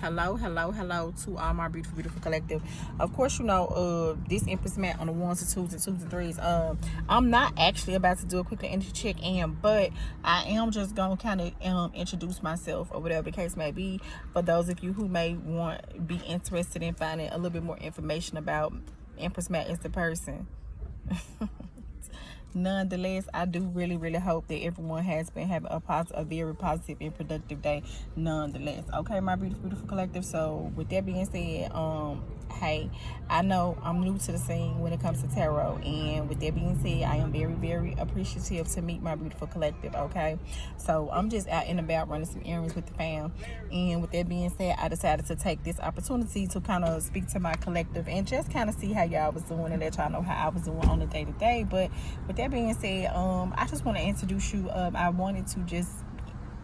Hello to all my beautiful collective. Of course, you know, this Empress Ma'at on the ones and twos and threes. I'm not actually about to do a quick energy check in, but I am just gonna kind of introduce myself or whatever the case may be for those of you who may be interested in finding a little bit more information about Empress Ma'at as the person. Nonetheless, I do really hope that everyone has been having a very positive and productive day nonetheless. Okay, my beautiful collective. So with that being said, hey, I know I'm new to the scene when it comes to tarot, and with that being said, I am very appreciative to meet my beautiful collective. Okay, so I'm just out and about running some errands with the fam, and with that being said, I decided to take this opportunity to kind of speak to my collective and just kind of see how y'all was doing and let y'all know how I was doing on the day-to-day. But with that being said, I just want to introduce you. I wanted to just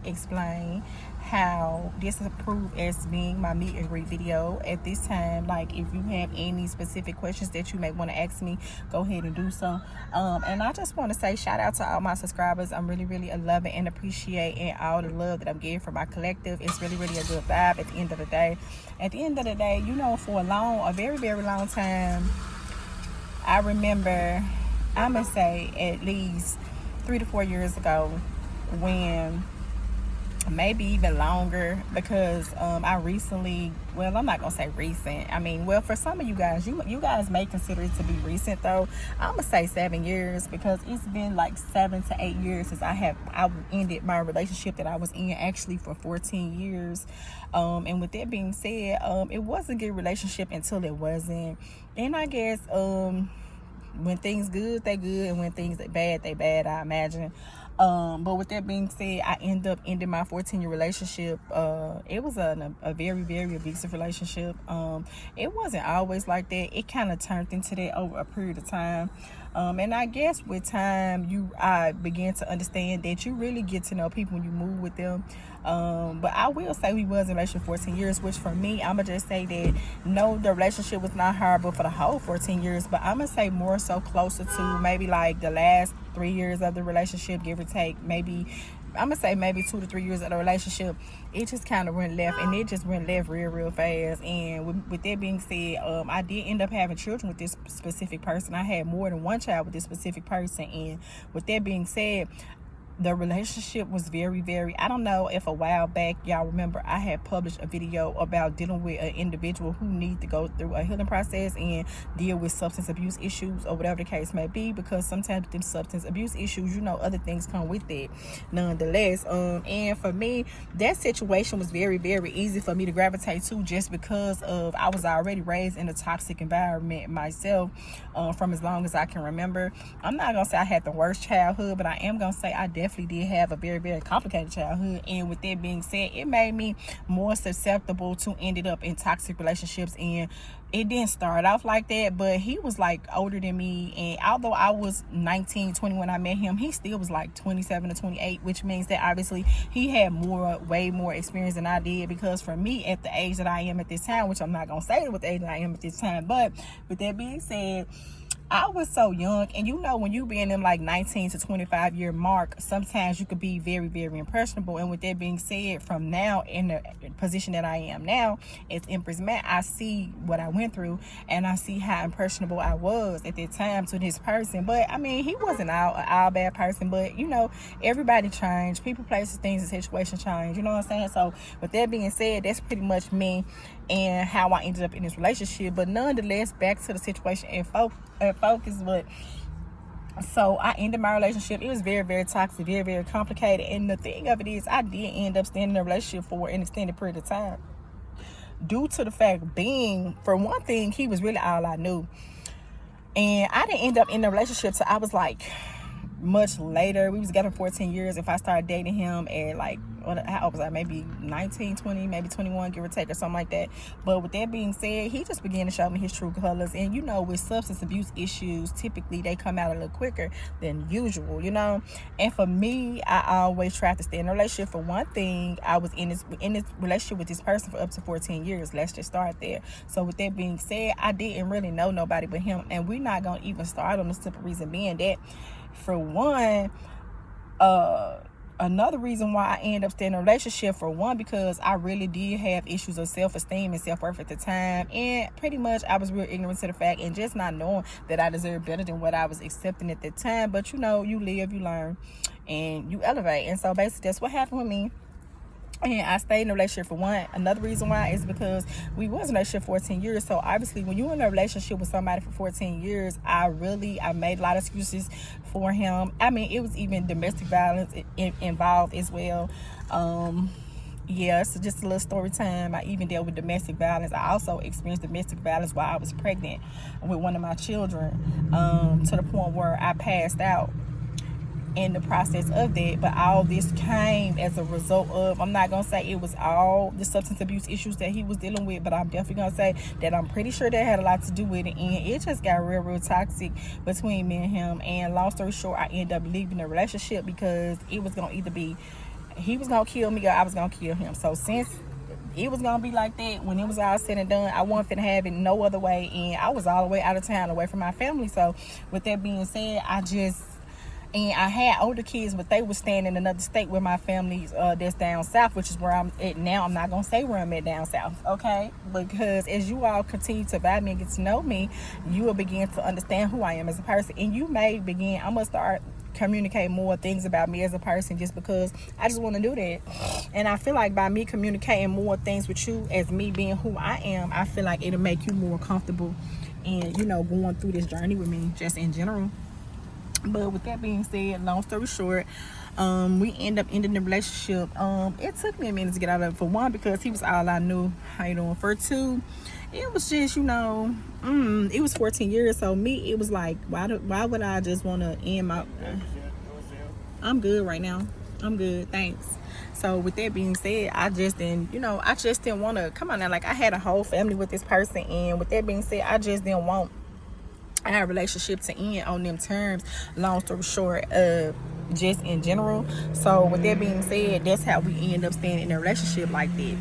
explain how this is approved as being my meet and greet video at this time. Like, if you have any specific questions that you may want to ask me, go ahead and do so. And I just want to say shout out to all my subscribers. I'm really loving and appreciating all the love that I'm getting from my collective. It's really a good vibe at the end of the day. At the end of the day, you know, for a very long time, I remember, I'm gonna say at least 3 to 4 years ago, when maybe even longer, because I recently, well, I'm not gonna say recent, I mean, well, for some of you guys, you guys may consider it to be recent, though. I'm gonna say 7 years, because it's been like 7 to 8 years since I ended my relationship that I was in, actually for 14 years. And with that being said, it was a good relationship until it wasn't. And I guess when things good, they good, and when things bad, they bad, I imagine. But with that being said, I ended my 14-year relationship. It was a very abusive relationship. It wasn't always like that. It kind of turned into that over a period of time. And I guess with time, I began to understand that you really get to know people when you move with them. But I will say we was in a relationship 14 years, which for me, I'm going to just say that, no, the relationship was not horrible for the whole 14 years, but I'm going to say more so closer to maybe like the last 3 years of the relationship, give or take. Maybe, I'm going to say maybe 2 to 3 years of the relationship, it just kind of went left, and it just went left real fast. And with that being said, I did end up having children with this specific person. I had more than one child with this specific person. And with that being said, the relationship was very, I don't know if a while back y'all remember I had published a video about dealing with an individual who need to go through a healing process and deal with substance abuse issues or whatever the case may be, because sometimes with them substance abuse issues, you know, other things come with it nonetheless. And for me, that situation was very easy for me to gravitate to, just because of I was already raised in a toxic environment myself, from as long as I can remember. I'm not gonna say I had the worst childhood, but I am gonna say I definitely did have a very complicated childhood. And with that being said, it made me more susceptible to ended up in toxic relationships. And it didn't start off like that, but he was like older than me, and although I was 19-20 when I met him, he still was like 27 to 28, which means that obviously he had way more experience than I did. Because for me, at the age that I am at this time, which I'm not gonna say what the age that I am at this time, but with that being said, I was so young, and you know, when you be in them like 19 to 25 year mark, sometimes you could be very impressionable. And with that being said, from now, in the position that I am now as Empress Ma'at, I see what I went through, and I see how impressionable I was at that time to this person. But I mean, he wasn't all bad person, but you know, everybody changed, people, places, things, and situations change, you know what I'm saying? So with that being said, that's pretty much me and how I ended up in this relationship. But nonetheless, back to the situation and focus. But so I ended my relationship. It was very toxic, very complicated. And the thing of it is, I did end up staying in a relationship for an extended period of time, due to the fact being, for one thing, he was really all I knew. And I didn't end up in a relationship till I was like much later. We was together 14 years. If I started dating him at like, how old was I? Maybe 19, 20, maybe 21, give or take, or something like that. But with that being said, he just began to show me his true colors. And you know, with substance abuse issues, typically they come out a little quicker than usual, you know. And for me, I always tried to stay in a relationship. For one thing, I was in this relationship with this person for up to 14 years. Let's just start there. So with that being said, I didn't really know nobody but him. And we're not gonna even start on the simple reason being that, for one, another reason why I ended up staying in a relationship, for one, because I really did have issues of self-esteem and self-worth at the time, and pretty much I was real ignorant to the fact and just not knowing that I deserved better than what I was accepting at the time. But you know, you live, you learn, and you elevate. And so basically that's what happened with me. And I stayed in a relationship for one. Another reason why is because we was in a relationship for 14 years. So obviously when you're in a relationship with somebody for 14 years, I made a lot of excuses for him. I mean, it was even domestic violence involved as well. Yeah, so just a little story time. I even dealt with domestic violence. I also experienced domestic violence while I was pregnant with one of my children, to the point where I passed out in the process of that. But all this came as a result of, I'm not gonna say it was all the substance abuse issues that he was dealing with, but I'm definitely gonna say that I'm pretty sure that had a lot to do with it, and it just got real toxic between me and him. And long story short, I ended up leaving the relationship because it was gonna either be he was gonna kill me or I was gonna kill him. So since it was gonna be like that, when it was all said and done, I wasn't finna have it no other way, and I was all the way out of town, away from my family. So with that being said, and I had older kids, but they were staying in another state with my family that's down south, which is where I'm at now. I'm not going to say where I'm at down south, okay? Because as you all continue to vibe me and get to know me, you will begin to understand who I am as a person. And you may begin, I'm going to start communicate more things about me as a person, just because I just want to do that. And I feel like by me communicating more things with you as me being who I am, I feel like it'll make you more comfortable and, you know, going through this journey with me just in general. But with that being said, long story short, we end up ending the relationship. It took me a minute to get out of it, for one, because he was all I knew. How you doing? For two, it was just, you know, it was 14 years. So me, it was like, why would I just want to end my... I'm good right now. I'm good, thanks. So with that being said, I just didn't want to, come on now, like I had a whole family with this person, and with that being said, I just didn't want our relationship to end on them terms, long story short, just in general. So with that being said, that's how we end up staying in a relationship like that.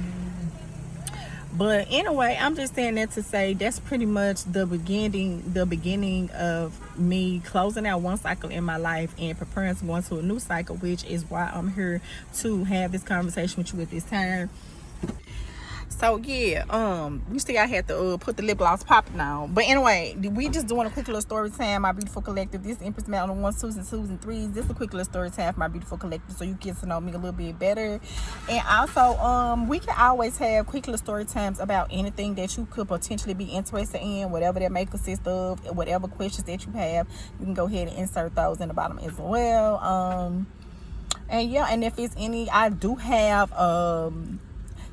But anyway, I'm just saying that to say that's pretty much the beginning of me closing out one cycle in my life and preparing to go into a new cycle, which is why I'm here to have this conversation with you at this time. So yeah, you see I had to put the lip gloss popping on. But anyway, we just doing a quick little story time, my beautiful collective. This Empress Ma'at on 1s, 2s, and 2s and 3s. This is a quick little story time for my beautiful collective, so you get to know me a little bit better. And also, we can always have quick little story times about anything that you could potentially be interested in, whatever that may consist of, whatever questions that you have. You can go ahead and insert those in the bottom as well. And yeah, and if it's any, I do have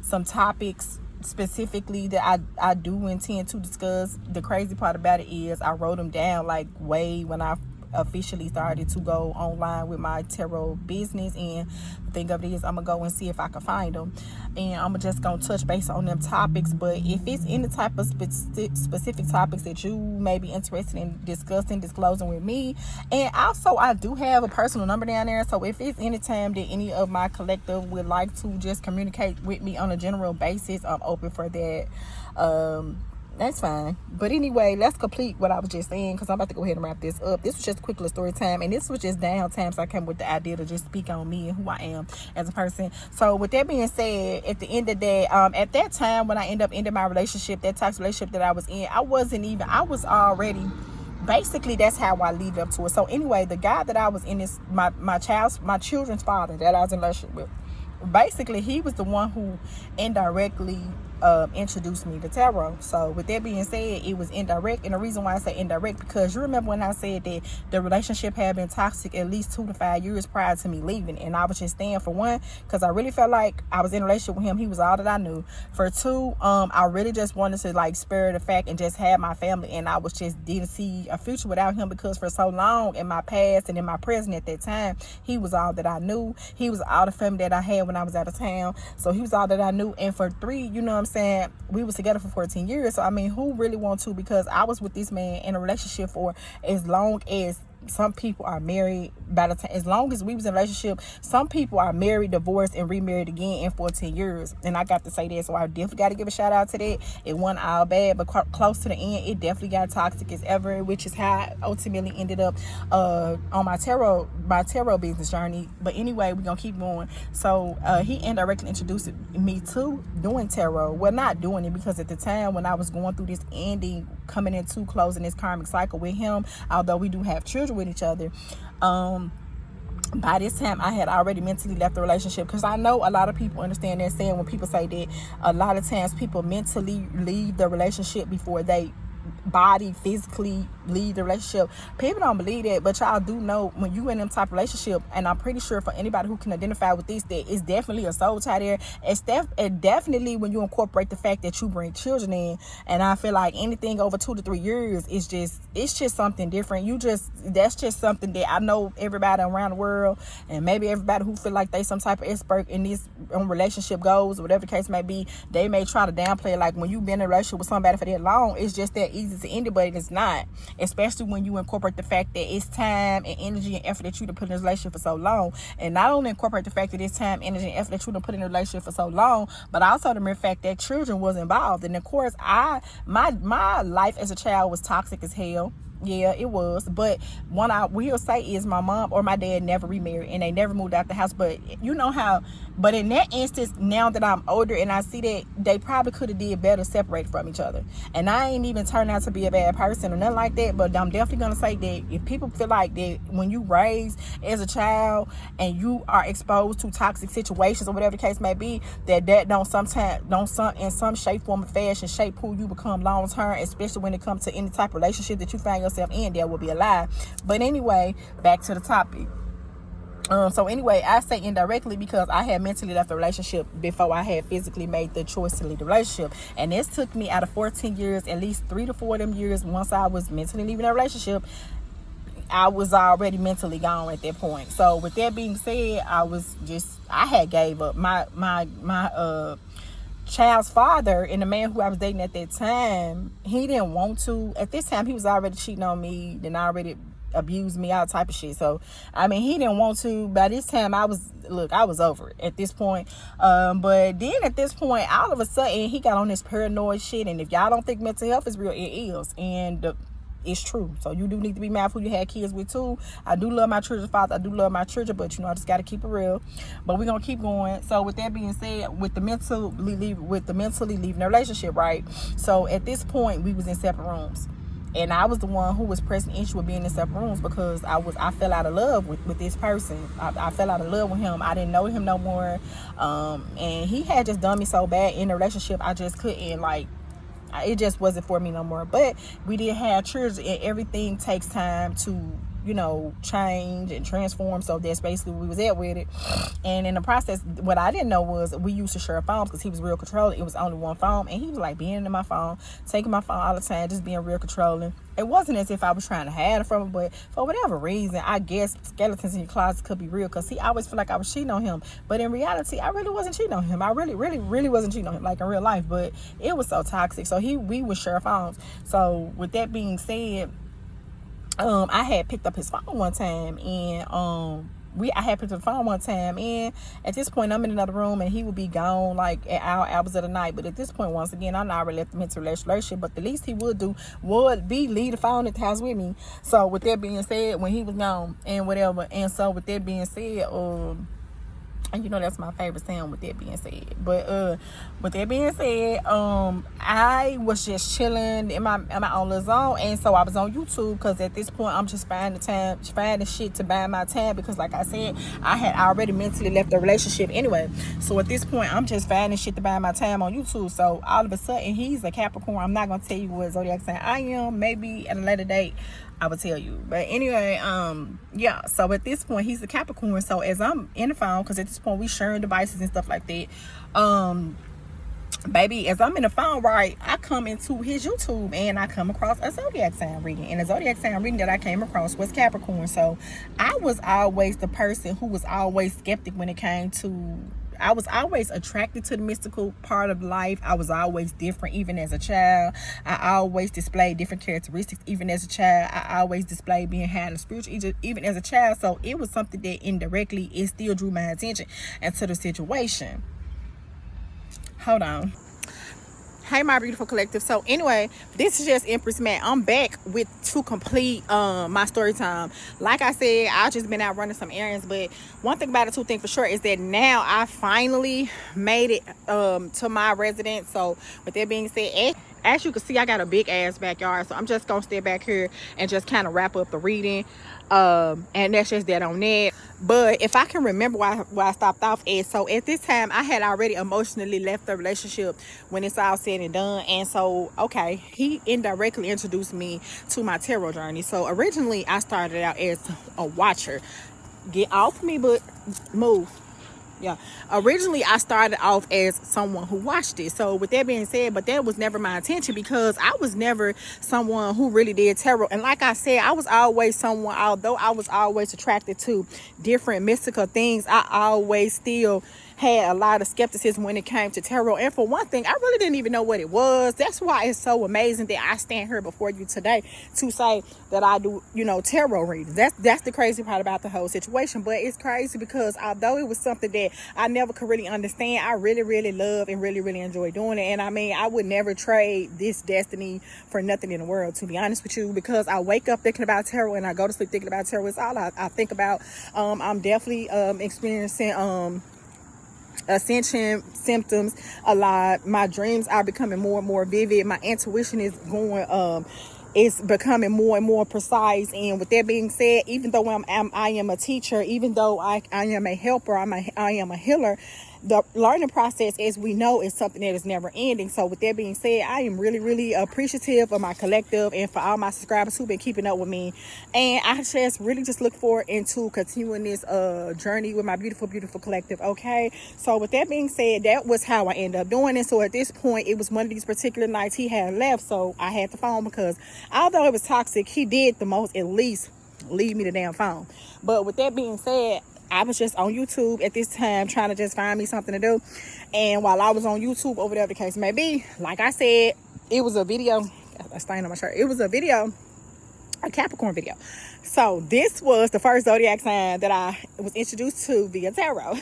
some topics specifically that I do intend to discuss. The crazy part about it is I wrote them down like way when I officially started to go online with my tarot business, and the thing of it is I'm gonna go and see if I can find them, and I'm just gonna touch base on them topics. But if it's any type of specific topics that you may be interested in disclosing with me, and also I do have a personal number down there, so if it's any time that any of my collective would like to just communicate with me on a general basis, I'm open for that. That's fine. But anyway, let's complete what I was just saying, because I'm about to go ahead and wrap this up. This was just a quick little story time, and this was just down time, so I came with the idea to just speak on me and who I am as a person. So with that being said, at the end of the day, at that time when I ended up ending my relationship, that toxic relationship that I was in, I was already, basically that's how I lead up to it. So anyway, the guy that I was in this, my children's father that I was in a relationship with, basically he was the one who indirectly introduced me to tarot. So with that being said, it was indirect. And the reason why I say indirect, because you remember when I said that the relationship had been toxic at least 2 to 5 years prior to me leaving, and I was just staying, for one, because I really felt like I was in a relationship with him. He was all that I knew. For two, I really just wanted to like spare the fact and just have my family, and I was just didn't see a future without him, because for so long in my past and in my present at that time, he was all that I knew. He was all the family that I had when I was out of town. So he was all that I knew. And for three, you know what I'm saying, we was together for 14 years. So I mean, who really want to? Because I was with this man in a relationship for as long as some people are married by the time, as long as we was in a relationship. Some people are married, divorced, and remarried again in 14 years. And I got to say that, so I definitely got to give a shout out to that. It wasn't all bad, but close to the end, it definitely got toxic as ever, which is how I ultimately ended up on my tarot business journey. But anyway, we're gonna keep going. So he indirectly introduced me to doing tarot. Well, not doing it, because at the time when I was going through this ending, coming into closing this karmic cycle with him, although we do have children with each other, by this time I had already mentally left the relationship. Because I know a lot of people understand that saying when people say that a lot of times people mentally leave the relationship before they body physically leave the relationship. People don't believe that, but y'all do know when you in them type of relationship, and I'm pretty sure for anybody who can identify with this, that it's definitely a soul tie there. It's definitely when you incorporate the fact that you bring children in, and I feel like anything over 2 to 3 years is just something different. That's just something that I know everybody around the world, and maybe everybody who feel like they some type of expert in this relationship goals, or whatever the case may be, they may try to downplay it, like when you've been in a relationship with somebody for that long, it's just that easy to end it, but it's not. Especially when you incorporate the fact that it's time and energy and effort that you to put in this relationship for so long. And not only incorporate the fact that it's time, energy, and effort that you to put in a relationship for so long, but also the mere fact that children was involved. And of course, my life as a child was toxic as hell. Yeah, it was. But what I will say is my mom or my dad never remarried, and they never moved out the house. But you know how, but in that instance, now that I'm older and I see that they probably could have did better separate from each other. And I ain't even turned out to be a bad person or nothing like that, but I'm definitely going to say that if people feel like that when you raised as a child and you are exposed to toxic situations or whatever the case may be, that in some shape, form, or fashion shape who you become long term, especially when it comes to any type of relationship that you find yourself in, that will be a lie. But anyway, back to the topic. So anyway, I say indirectly because I had mentally left the relationship before I had physically made the choice to leave the relationship. And this took me out of 14 years, at least 3 to 4 of them years, once I was mentally leaving that relationship, I was already mentally gone at that point. So with that being said, I had gave up. My child's father and the man who I was dating at that time, he didn't want to. At this time, he was already cheating on me, then already abused me, all type of shit. So I mean, he didn't want to. By this time, I was over it at this point. But then at this point, all of a sudden, he got on this paranoid shit. And if y'all don't think mental health is real, it is. And it's true. So you do need to be mindful who you had kids with too. I do love my children's father. I do love my children, but I just got to keep it real. But we're gonna keep going. So with that being said, with the mentally leaving the relationship, right? So at this point, we was in separate rooms. And I was the one who was pressing issue with being in separate rooms because I fell out of love with this person. I fell out of love with him. I didn't know him no more. And he had just done me so bad in the relationship, I just couldn't, it just wasn't for me no more. But we did have children, and everything takes time to change and transform. So that's basically where we was at with it. And in the process, what I didn't know was we used to share phones because he was real controlling. It was only one phone, and he was like being in my phone, taking my phone all the time, just being real controlling. It wasn't as if I was trying to hide it from him, but for whatever reason, I guess skeletons in your closet could be real, because he always felt like I was cheating on him. But in reality, I really wasn't cheating on him. I really, really, really wasn't cheating on him, like in real life. But it was so toxic. So we would share phones. So with that being said, I had picked up his phone one time, and I had picked up the phone one time, and at this point, I'm in another room, and he would be gone like at hours of the night. But at this point, once again, I'm not already left him into a relationship, but the least he would do would be leave the phone at the house with me. So with that being said, when he was gone and whatever, and so with that being said, and that's my favorite sound, with that being said. But with that being said, I was just chilling in my own little zone. And so I was on YouTube, because at this point I'm just finding shit to buy my time, because like I said, I had already mentally left the relationship anyway. So at this point I'm just finding shit to buy my time on YouTube. So all of a sudden, he's a Capricorn. I'm not gonna tell you what zodiac sign I am. Maybe at a later date I will tell you. But anyway, yeah, so at this point he's a Capricorn. So as I'm in the phone, because at this point we sharing devices and stuff like that, baby, as I'm in the phone, right, I come into his YouTube and I come across a zodiac sign reading. And the zodiac sign reading that I came across was Capricorn. So I was always the person who was always skeptic when it came to I was always attracted to the mystical part of life. I was always different, even as a child. I always displayed different characteristics, even as a child. I always displayed being highly spiritual, even as a child. So it was something that indirectly, it still drew my attention into the situation. Hold on. Hey, my beautiful collective. So anyway, this is just Empress Ma'at. I'm back to complete my story time. Like I said, I've just been out running some errands, but one thing about it, two things for sure, is that now I finally made it to my residence. So with that being said, as you can see, I got a big ass backyard, so I'm just gonna stay back here and just kind of wrap up the reading, and that's just that on that. But if I can remember why I stopped off at, so at this time I had already emotionally left the relationship when it's all said and done. And so, okay, he indirectly introduced me to my tarot journey. So originally I started out as a watcher. Get off me, but move. Yeah, originally I started off as someone who watched it. So with that being said, but that was never my intention, because I was never someone who really did tarot. And like I said, I was always someone, although I was always attracted to different mystical things, I always still had a lot of skepticism when it came to tarot. And for one thing, I really didn't even know what it was. That's why it's so amazing that I stand here before you today to say that I do, tarot readings. That's the crazy part about the whole situation. But it's crazy because although it was something that I never could really understand, I really, really love and really, really enjoy doing it. And I mean, I would never trade this destiny for nothing in the world, to be honest with you, because I wake up thinking about tarot and I go to sleep thinking about tarot. It's all I think about. I'm definitely experiencing ascension symptoms a lot. My dreams are becoming more and more vivid. My intuition is going it's becoming more and more precise. And with that being said, even though I am a teacher, even though I am a helper, I am a healer, the learning process, as we know, is something that is never ending. So with that being said, I am really, really appreciative of my collective and for all my subscribers who've been keeping up with me. And I just really just look forward into continuing this journey with my beautiful, beautiful collective. Okay, so with that being said, that was how I ended up doing it. So at this point, it was one of these particular nights he had left, so I had the phone, because although it was toxic, he did the most at least leave me the damn phone. But with that being said, I was just on YouTube at this time trying to just find me something to do. And while I was on YouTube, or whatever the case may be, like I said, it was a video. A stain on my shirt. It was a video, a Capricorn video. So this was the first zodiac sign that I was introduced to via tarot.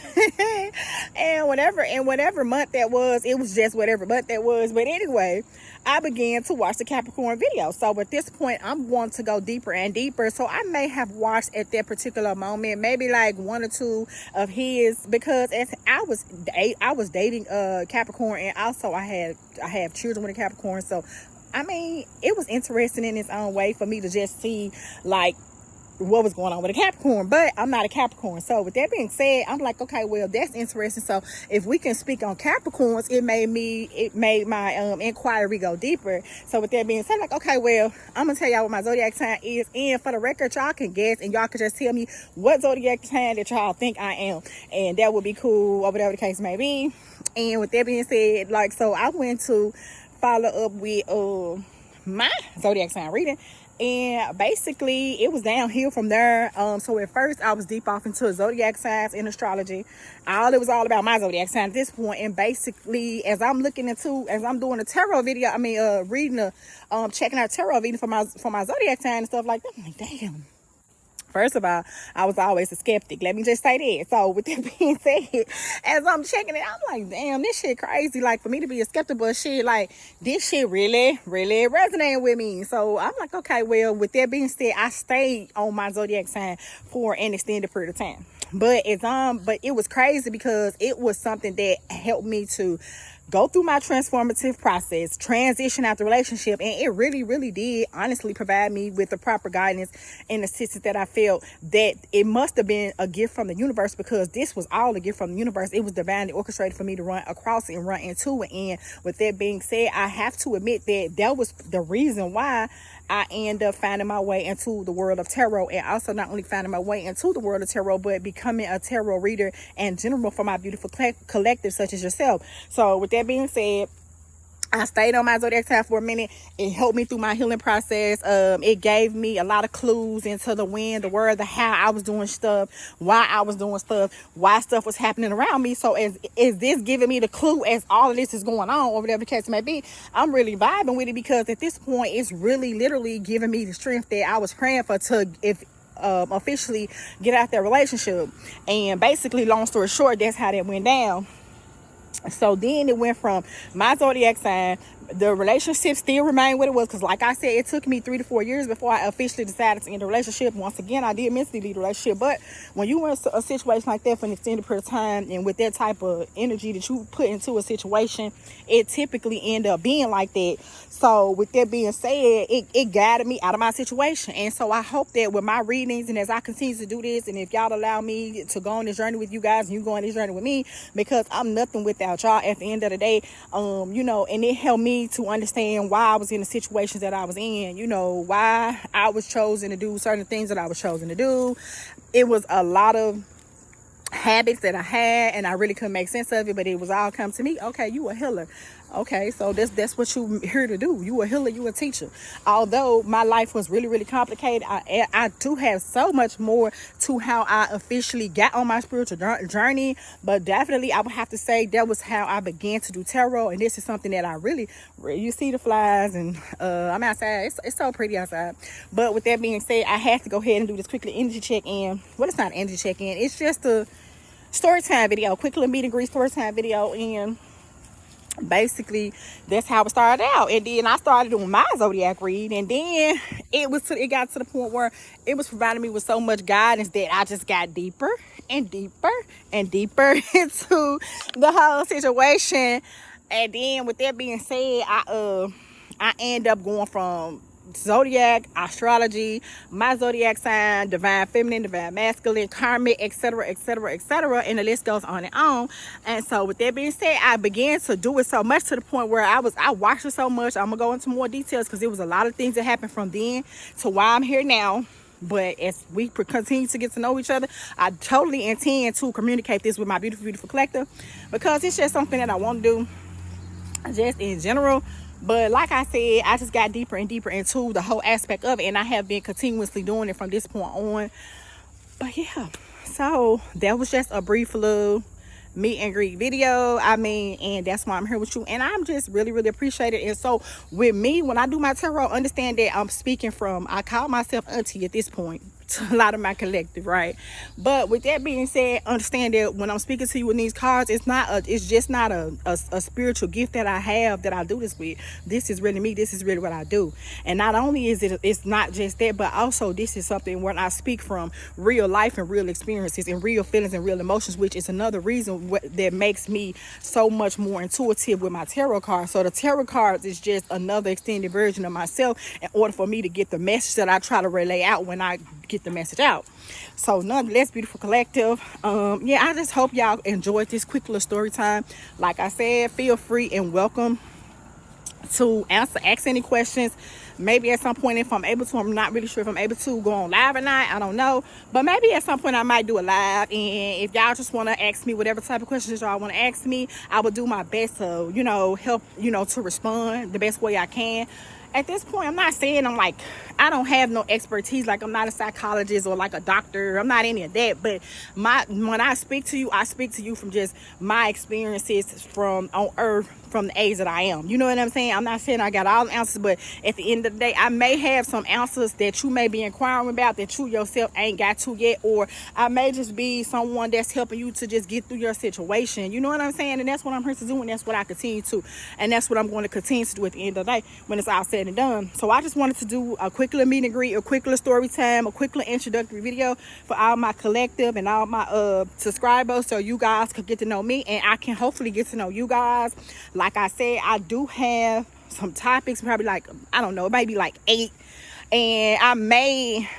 and whatever month that was, it was just whatever month that was. But anyway, I began to watch the Capricorn video. So at this point, I'm wanting to go deeper and deeper. So I may have watched at that particular moment, maybe like one or two of his, because as I was dating Capricorn, and also I have children with a Capricorn. So I mean, it was interesting in its own way for me to just see like what was going on with a Capricorn. But I'm not a Capricorn. So with that being said, I'm like, okay, well, that's interesting. So if we can speak on Capricorns, it made my inquiry go deeper. So with that being said, like, okay, well, I'm gonna tell y'all what my zodiac sign is, and for the record, y'all can guess, and y'all can just tell me what zodiac sign that y'all think I am, and that would be cool, or whatever the case may be. And with that being said, like, so I went to follow up with my zodiac sign reading, and basically it was downhill from there. So at first I was deep off into zodiac signs and astrology. It was all about my zodiac sign at this point. And basically, as I'm doing a tarot video, checking out tarot reading for my zodiac sign and stuff like that, I'm like, damn. First of all, I was always a skeptic. Let me just say that. So with that being said, as I'm checking it, I'm like, damn, this shit crazy. Like, for me to be a skeptical of shit, like, this shit really, really resonating with me. So I'm like, okay, well, with that being said, I stayed on my zodiac sign for an extended period of time. But it was crazy because it was something that helped me to go through my transformative process, transition out the relationship, and it really, really did honestly provide me with the proper guidance and assistance that I felt that it must have been a gift from the universe, because this was all a gift from the universe. It was divinely orchestrated for me to run across it and run into it. And with that being said, I have to admit that was the reason why I end up finding my way into the world of tarot, and also not only finding my way into the world of tarot, but becoming a tarot reader in general for my beautiful collective such as yourself. So with that being said, I stayed on my zodiac sign for a minute. It helped me through my healing process. It gave me a lot of clues into the when, the where, the how I was doing stuff, why I was doing stuff, why stuff was happening around me. So is this giving me the clue as all of this is going on, or whatever the case may be? I'm really vibing with it, because at this point, it's really literally giving me the strength that I was praying for to officially get out that relationship. And basically, long story short, that's how that went down. So then it went from my zodiac sign. The relationship still remained what it was, because like I said, it took me 3 to 4 years before I officially decided to end the relationship. Once again, I did mentally leave the relationship, but when you in a situation like that for an extended period of time, and with that type of energy that you put into a situation, it typically end up being like that. So with that being said, it guided me out of my situation. And so I hope that with my readings, and as I continue to do this, and if y'all allow me to go on this journey with you guys, and you go on this journey with me, because I'm nothing without y'all at the end of the day, you know, and it helped me to understand why I was in the situations that I was in, you know, why I was chosen to do certain things that I was chosen to do. It was a lot of habits that I had, and I really couldn't make sense of it, but it was all come to me. Okay, you a healer. Okay, so that's what you here to do. You a healer, you a teacher. Although my life was really, really complicated, I do have so much more to how I officially got on my spiritual journey. But definitely, I would have to say that was how I began to do tarot. And this is something that I really, you see the flies, and I'm outside. It's so pretty outside. But with that being said, I have to go ahead and do this quickly energy check-in. Well, it's not an energy check-in. It's just a story time video, quick little meet and greet story time video. And basically that's how it started out. And then I started doing my zodiac read, and then it got to the point where it was providing me with so much guidance that I just got deeper and deeper and deeper into the whole situation. And then with that being said, I end up going from zodiac, astrology, my zodiac sign, divine feminine, divine masculine, karmic, etc., etc., etc., and the list goes on and on. And so with that being said, I began to do it so much to the point where I watched it so much. I'm gonna go into more details, because there was a lot of things that happened from then to why I'm here now. But as we continue to get to know each other, I totally intend to communicate this with my beautiful collective, because it's just something that I want to do just in general. But like I said, I just got deeper and deeper into the whole aspect of it, and I have been continuously doing it from this point on. But yeah, so that was just a brief little meet and greet video. I mean, and that's why I'm here with you, and I'm just really, really appreciate it. And so with me, when I do my tarot, understand that I'm speaking from, I call myself auntie at this point to a lot of my collective, right? But with that being said, understand that when I'm speaking to you with these cards, it's just not a spiritual gift that I have that I do this with. This is really me. This is really what I do. And not only is it's not just that, but also this is something where I speak from real life and real experiences and real feelings and real emotions, which is another reason that makes me so much more intuitive with my tarot cards. So the tarot cards is just another extended version of myself in order for me to get the message that I try to relay out when I get the message out. So nonetheless, beautiful collective, yeah, I just hope y'all enjoyed this quick little story time. Like I said, feel free and welcome to ask any questions. Maybe at some point, if I'm able to, I'm not really sure if I'm able to go on live or not, I don't know, but maybe at some point I might do a live. And if y'all just want to ask me whatever type of questions y'all want to ask me, I will do my best to, you know, help, you know, to respond the best way I can. At this point, I'm not saying I don't have no expertise, like I'm not a psychologist or like a doctor. I'm not any of that. But when I speak to you from just my experiences from on earth, from the age that I am. You know what I'm saying? I'm not saying I got all the answers, but at the end of the day, I may have some answers that you may be inquiring about that you yourself ain't got to yet, or I may just be someone that's helping you to just get through your situation. You know what I'm saying? And that's what I'm here to do, and that's what I continue to, and that's what I'm going to continue to do at the end of the day when it's all said and done. So I just wanted to do a quick little meet and greet, a quick little story time, a quick little introductory video for all my collective and all my subscribers, so you guys could get to know me and I can hopefully get to know you guys. Like I said, I do have some topics, probably like, I don't know, maybe like 8, and I may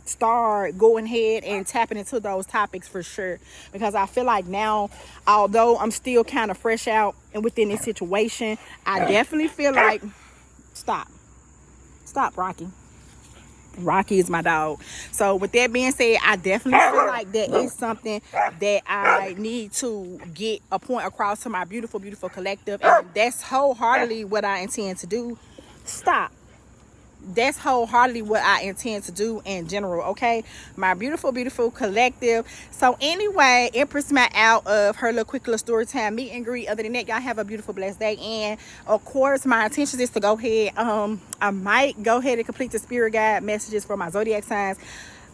start going ahead and tapping into those topics for sure, because I feel like now, although I'm still kind of fresh out and within this situation, I definitely feel like stop Rocky, Rocky is my dog. So with that being said, I definitely feel like that is something that I need to get a point across to my beautiful, beautiful collective. And that's wholeheartedly what I intend to do. Stop. That's wholeheartedly what I intend to do in general, okay? My beautiful, beautiful collective. So anyway, Empress Ma'at out of her little quick little story time meet and greet. Other than that, y'all have a beautiful, blessed day. And of course, my intention is to go ahead, I might go ahead and complete the spirit guide messages for my zodiac signs,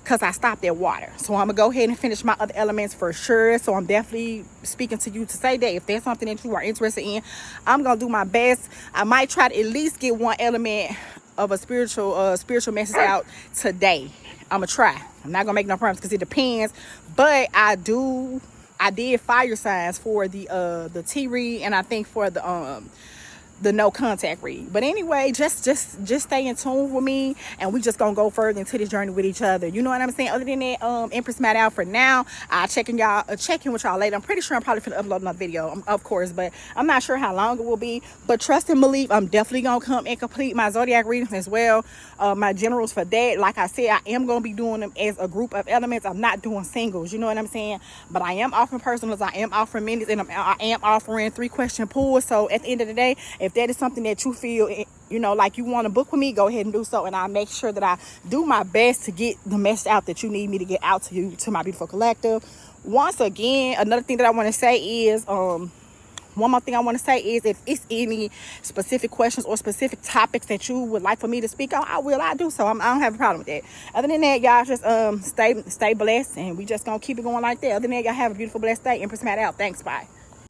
because I stopped at water. So I'm gonna go ahead and finish my other elements for sure. So I'm definitely speaking to you to say that if there's something that you are interested in, I'm gonna do my best. I might try to at least get one element of a spiritual message out today. I'm gonna try. I'm not gonna make no promise because it depends, but I did fire signs for the T read, and I think for the no contact read. But anyway, just stay in tune with me, and we just gonna go further into this journey with each other. You know what I'm saying? Other than that, Empress Ma'at out for now. I'll check in with y'all later. I'm pretty sure I'm probably gonna upload another video, of course, but I'm not sure how long it will be. But trust and believe, I'm definitely gonna come and complete my zodiac readings as well. My generals for that. Like I said, I am gonna be doing them as a group of elements. I'm not doing singles. You know what I'm saying? But I am offering personals. I am offering minutes, and I am offering 3-question pools. So at the end of the day, if that is something that you feel, you know, like you want to book with me, go ahead and do so, and I'll make sure that I do my best to get the message out that you need me to get out to you, to my beautiful collective. Once again, another thing that I want to say is one more thing I want to say is, if it's any specific questions or specific topics that you would like for me to speak on, I do so. I don't have a problem with that. Other than that, y'all just stay blessed, and we just gonna keep it going like that. Other than that, y'all have a beautiful, blessed day. Empress Ma'at out. Thanks. Bye.